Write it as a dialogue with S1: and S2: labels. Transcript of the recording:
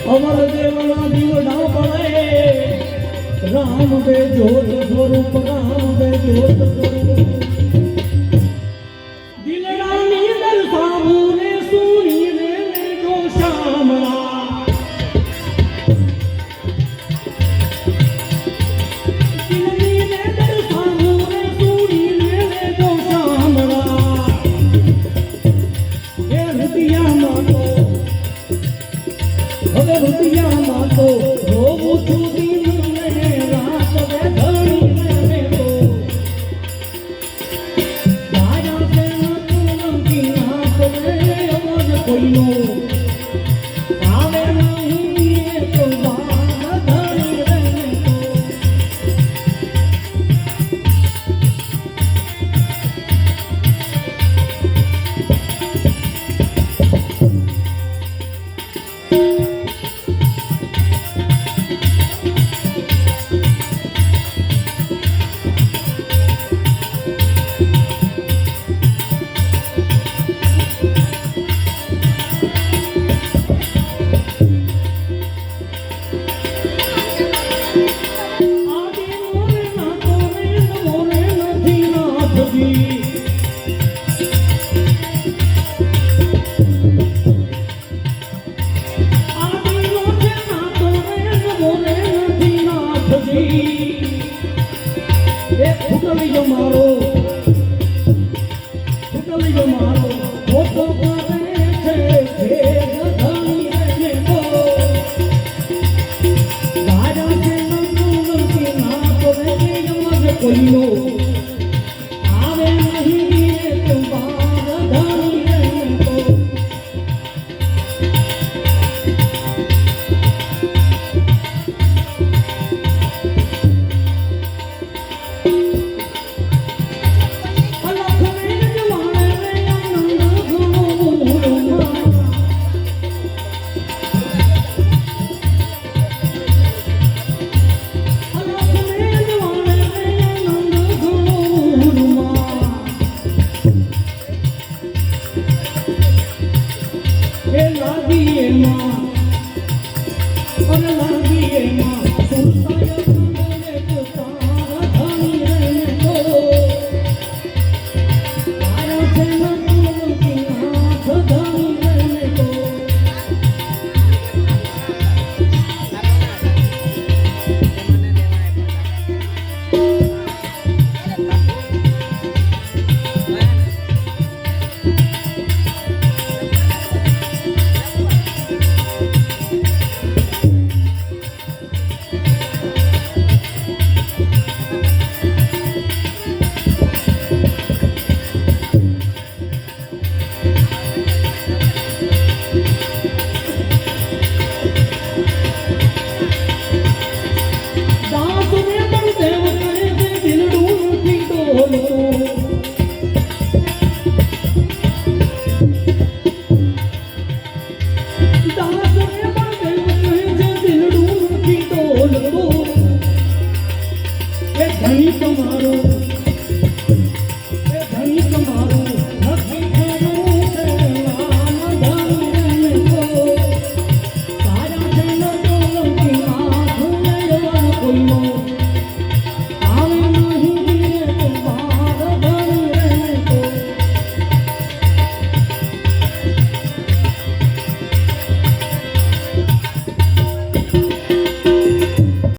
S1: અમર દેવના દીવડા પડે રામ બે જ્યોત સ્વરૂપ રામ બે જ્યોત સ્વરૂપ દિલડાની દર્શાવું સુની રે જો શામળા દિલની ને દર્શાવું સુની રે જો શામળા એ રૂપિયામાં તો હવે રૂપિયામાં તો રોવું છું દિલ ને રાત બે ધણી ને તો રાજા સે નંકી નાથ રે અમર કોઈનો આવે નહીં એ તો બાદ ધણી રે તો કોઈનો આવે નહીં તો બાદ ધણી તો લાગી એમાં